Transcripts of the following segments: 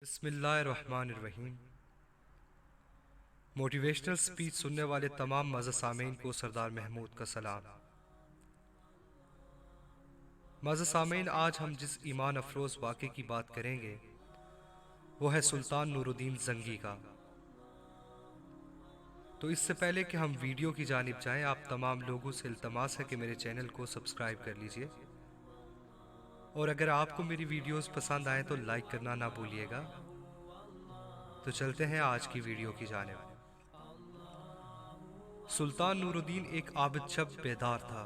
بسم اللہ الرحمن الرحیم۔ موٹیویشنل سپیچ سننے والے تمام معزز سامعین کو سردار محمود کا سلام۔ معزز سامعین، آج ہم جس ایمان افروز واقعے کی بات کریں گے وہ ہے سلطان نور الدین زنگی کا۔ تو اس سے پہلے کہ ہم ویڈیو کی جانب جائیں، آپ تمام لوگوں سے التماس ہے کہ میرے چینل کو سبسکرائب کر لیجئے، اور اگر آپ کو میری ویڈیوز پسند آئیں تو لائک کرنا نہ بھولیے گا۔ تو چلتے ہیں آج کی ویڈیو کی جانب۔ سلطان نور الدین ایک عابد شب بیدار تھا۔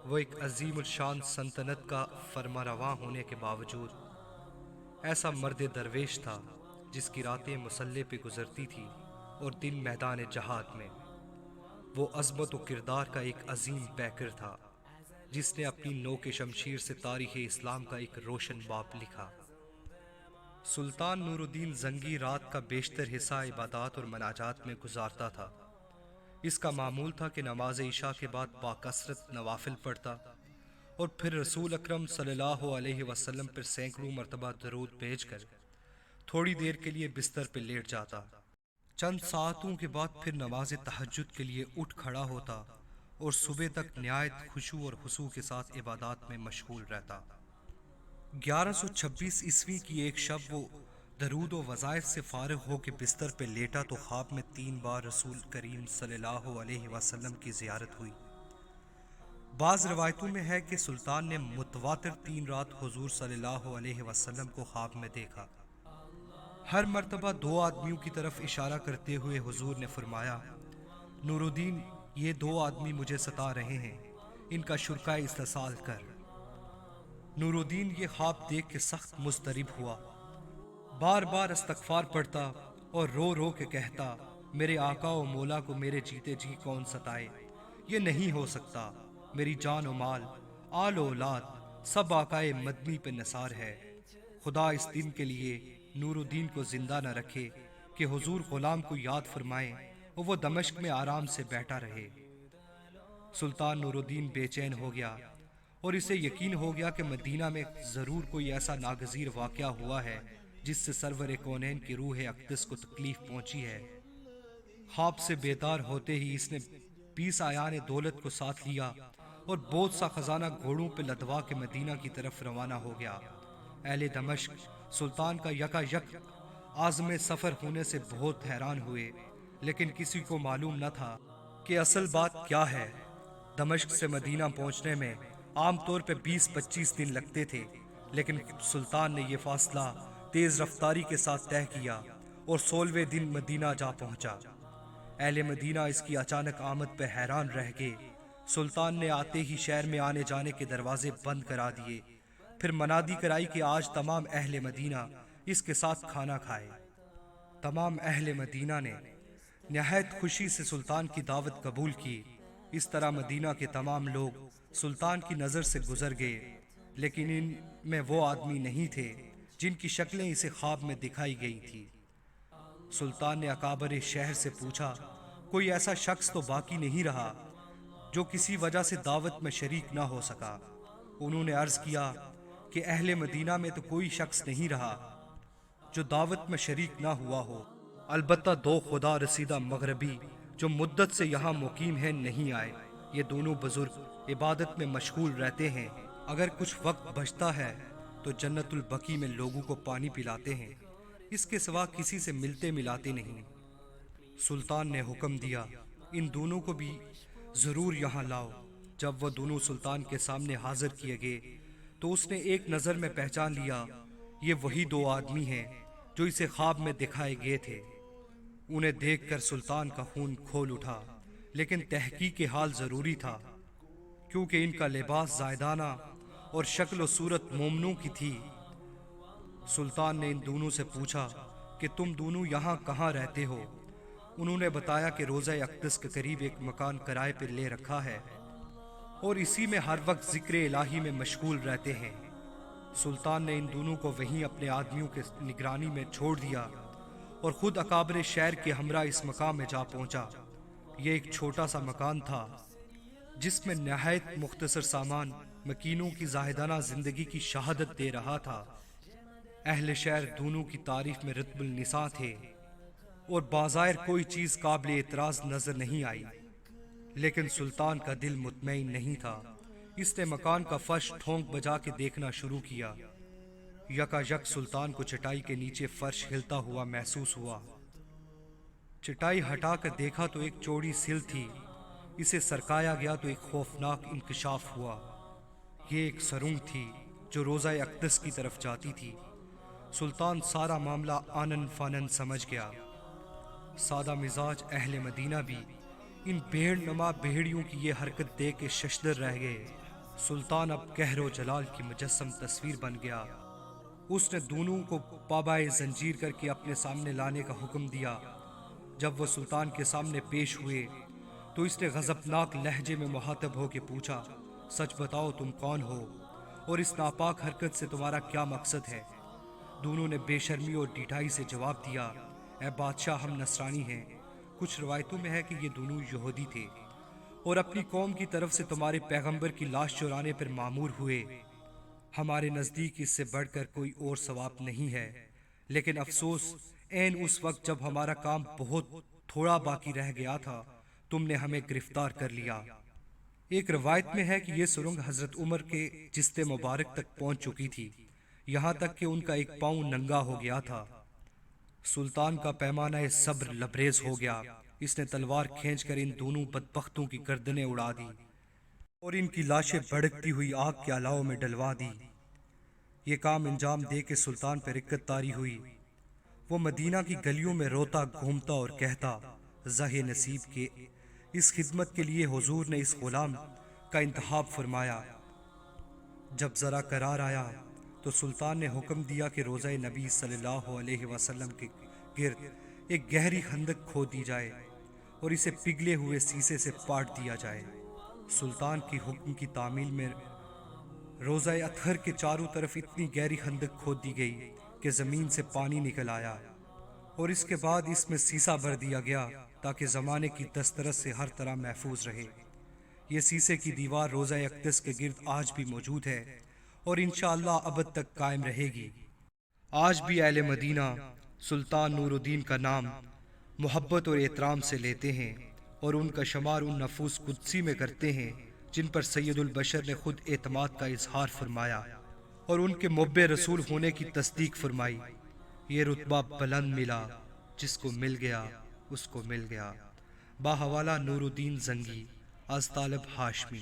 وہ ایک عظیم الشان سلطنت کا فرما رواں ہونے کے باوجود ایسا مرد درویش تھا جس کی راتیں مسلح پہ گزرتی تھی اور دن میدان جہاد میں۔ وہ عظمت و کردار کا ایک عظیم پیکر تھا جس نے اپنی نوک شمشیر سے تاریخ اسلام کا ایک روشن باب لکھا۔ سلطان نور الدین زنگی رات کا بیشتر حصہ عبادات اور مناجات میں گزارتا تھا۔ اس کا معمول تھا کہ نماز عشاء کے بعد باکثرت نوافل پڑھتا اور پھر رسول اکرم صلی اللہ علیہ وسلم پر سینکڑوں مرتبہ درود بھیج کر تھوڑی دیر کے لیے بستر پہ لیٹ جاتا۔ چند ساعتوں کے بعد پھر نماز تہجد کے لیے اٹھ کھڑا ہوتا اور صبح تک نہایت خشوع اور خضوع کے ساتھ عبادات میں مشغول رہتا۔ 1126 عیسوی کی ایک شب وہ درود و وظائف سے فارغ ہو کے بستر پہ لیٹا تو خواب میں 3 بار رسول کریم صلی اللہ علیہ وسلم کی زیارت ہوئی۔ بعض روایتوں میں ہے کہ سلطان نے متواتر 3 رات حضور صلی اللہ علیہ وسلم کو خواب میں دیکھا۔ ہر مرتبہ 2 آدمیوں کی طرف اشارہ کرتے ہوئے حضور نے فرمایا، نور الدین، یہ 2 آدمی مجھے ستا رہے ہیں، ان کا شرکائے استحصال کر۔ نور الدین یہ خواب دیکھ کے سخت مضطرب ہوا، بار بار استغفار پڑھتا اور رو رو کے کہتا، میرے آقا و مولا کو میرے جیتے جی کون ستائے، یہ نہیں ہو سکتا، میری جان و مال، آل و اولاد سب آقائے مدنی پہ نثار ہے۔ خدا اس دن کے لیے نور الدین کو زندہ نہ رکھے کہ حضور غلام کو یاد فرمائیں اور وہ دمشق میں آرام سے بیٹھا رہے۔ سلطان نور الدین بے چین ہو گیا اور اسے یقین ہو گیا کہ مدینہ میں ضرور کوئی ایسا ناگزیر واقعہ ہوا ہے جس سے سرور کونین کی روح اقدس کو تکلیف پہنچی ہے۔ خواب سے بیدار ہوتے ہی اس نے 20 اعیان دولت کو ساتھ لیا اور بہت سا خزانہ گھوڑوں پہ لدوا کے مدینہ کی طرف روانہ ہو گیا۔ اہل دمشق سلطان کا یکا یک عازم سفر ہونے سے بہت حیران ہوئے، لیکن کسی کو معلوم نہ تھا کہ اصل بات کیا ہے۔ دمشق سے مدینہ پہنچنے میں عام طور پہ 20-25 دن لگتے تھے، لیکن سلطان نے یہ فاصلہ تیز رفتاری کے ساتھ طے کیا اور 16ویں دن مدینہ جا پہنچا۔ اہل مدینہ اس کی اچانک آمد پہ حیران رہ گئے۔ سلطان نے آتے ہی شہر میں آنے جانے کے دروازے بند کرا دیے، پھر منادی کرائی کہ آج تمام اہل مدینہ اس کے ساتھ کھانا کھائے۔ تمام اہل مدینہ نے نہایت خوشی سے سلطان کی دعوت قبول کی۔ اس طرح مدینہ کے تمام لوگ سلطان کی نظر سے گزر گئے، لیکن ان میں وہ آدمی نہیں تھے جن کی شکلیں اسے خواب میں دکھائی گئی تھی۔ سلطان نے اکابر شہر سے پوچھا، کوئی ایسا شخص تو باقی نہیں رہا جو کسی وجہ سے دعوت میں شریک نہ ہو سکا؟ انہوں نے عرض کیا کہ اہل مدینہ میں تو کوئی شخص نہیں رہا جو دعوت میں شریک نہ ہوا ہو، البتہ 2 خدا رسیدہ مغربی جو مدت سے یہاں مقیم ہیں نہیں آئے۔ یہ دونوں بزرگ عبادت میں مشغول رہتے ہیں، اگر کچھ وقت بچتا ہے تو جنت البقیع میں لوگوں کو پانی پلاتے ہیں، اس کے سوا کسی سے ملتے ملاتے نہیں۔ سلطان نے حکم دیا، ان دونوں کو بھی ضرور یہاں لاؤ۔ جب وہ دونوں سلطان کے سامنے حاضر کیے گئے تو اس نے ایک نظر میں پہچان لیا، یہ وہی 2 آدمی ہیں جو اسے خواب میں دکھائے گئے تھے۔ انہیں دیکھ کر سلطان کا خون کھول اٹھا، لیکن تحقیق حال ضروری تھا کیونکہ ان کا لباس زائدانہ اور شکل و صورت مومنوں کی تھی۔ سلطان نے ان دونوں سے پوچھا کہ تم دونوں یہاں کہاں رہتے ہو؟ انہوں نے بتایا کہ روضہ اقدس کے قریب ایک مکان کرائے پر لے رکھا ہے اور اسی میں ہر وقت ذکر الہی میں مشغول رہتے ہیں۔ سلطان نے ان دونوں کو وہیں اپنے آدمیوں کے نگرانی میں چھوڑ دیا اور خود اکابر شہر کے ہمراہ اس مقام میں جا پہنچا۔ یہ ایک چھوٹا سا مکان تھا جس میں نہایت مختصر سامان مکینوں کی زاہدانہ زندگی کی شہادت دے رہا تھا۔ اہل شہر دونوں کی تعریف میں رتب النساء تھے اور بظاہر کوئی چیز قابل اعتراض نظر نہیں آئی، لیکن سلطان کا دل مطمئن نہیں تھا۔ اس نے مکان کا فرش ٹھونک بجا کے دیکھنا شروع کیا۔ یکا یک سلطان کو چٹائی کے نیچے فرش ہلتا ہوا محسوس ہوا۔ چٹائی ہٹا کر دیکھا تو ایک چوڑی سل تھی، اسے سرکایا گیا تو ایک خوفناک انکشاف ہوا۔ یہ ایک سرنگ تھی جو روضہ اقدس کی طرف جاتی تھی۔ سلطان سارا معاملہ آنن فانن سمجھ گیا۔ سادہ مزاج اہل مدینہ بھی ان بھیڑ نما بھیڑیوں کی یہ حرکت دیکھ کے ششدر رہ گئے۔ سلطان اب قہر و جلال کی مجسم تصویر بن گیا۔ اس نے دونوں کو پابائے زنجیر کر کے اپنے سامنے لانے کا حکم دیا۔ جب وہ سلطان کے سامنے پیش ہوئے تو اس نے غضبناک لہجے میں مخاطب ہو کے پوچھا، سچ بتاؤ تم کون ہو اور اس ناپاک حرکت سے تمہارا کیا مقصد ہے؟ دونوں نے بے شرمی اور ڈھٹائی سے جواب دیا، اے بادشاہ ہم نصرانی ہیں۔ کچھ روایتوں میں ہے کہ یہ دونوں یہودی تھے اور اپنی قوم کی طرف سے تمہارے پیغمبر کی لاش چرانے پر مامور ہوئے۔ ہمارے نزدیک اس سے بڑھ کر کوئی اور ثواب نہیں ہے، لیکن افسوس عین اس وقت جب ہمارا کام بہت تھوڑا باقی رہ گیا تھا تم نے ہمیں گرفتار کر لیا۔ ایک روایت میں ہے کہ یہ سرنگ حضرت عمر کے جستے مبارک تک پہنچ چکی تھی، یہاں تک کہ ان کا ایک پاؤں ننگا ہو گیا تھا۔ سلطان کا پیمانہ صبر لبریز ہو گیا۔ اس نے تلوار کھینچ کر ان دونوں بدبختوں کی گردنیں اڑا دی اور ان کی لاشیں بھڑکتی ہوئی آگ کے الاؤ میں ڈلوا دی۔ یہ کام انجام دے کے سلطان پر رکت طاری ہوئی۔ وہ مدینہ کی گلیوں میں روتا گھومتا اور کہتا، زہ نصیب کے اس خدمت کے لیے حضور نے اس غلام کا انتخاب فرمایا۔ جب ذرا قرار آیا تو سلطان نے حکم دیا کہ روضہ نبی صلی اللہ علیہ وسلم کے گرد ایک گہری خندق کھود دی جائے اور اسے پگھلے ہوئے سیسے سے پاٹ دیا جائے۔ سلطان کی حکم کی تعمیل میں روضہ اطہر کے چاروں طرف اتنی گہری خندق کھود دی گئی کہ زمین سے پانی نکل آیا اور اس کے بعد اس میں سیسا بھر دیا گیا تاکہ زمانے کی دسترس سے ہر طرح محفوظ رہے۔ یہ سیسے کی دیوار روضہ اقدس کے گرد آج بھی موجود ہے اور انشاءاللہ ابد تک قائم رہے گی۔ آج بھی اہل مدینہ سلطان نور الدین کا نام محبت اور احترام سے لیتے ہیں اور ان کا شمار ان نفوس قدسی میں کرتے ہیں جن پر سید البشر نے خود اعتماد کا اظہار فرمایا اور ان کے محب رسول ہونے کی تصدیق فرمائی۔ یہ رتبہ بلند ملا، جس کو مل گیا اس کو مل گیا۔ باحوالہ نور الدین زنگی از طالب ہاشمی۔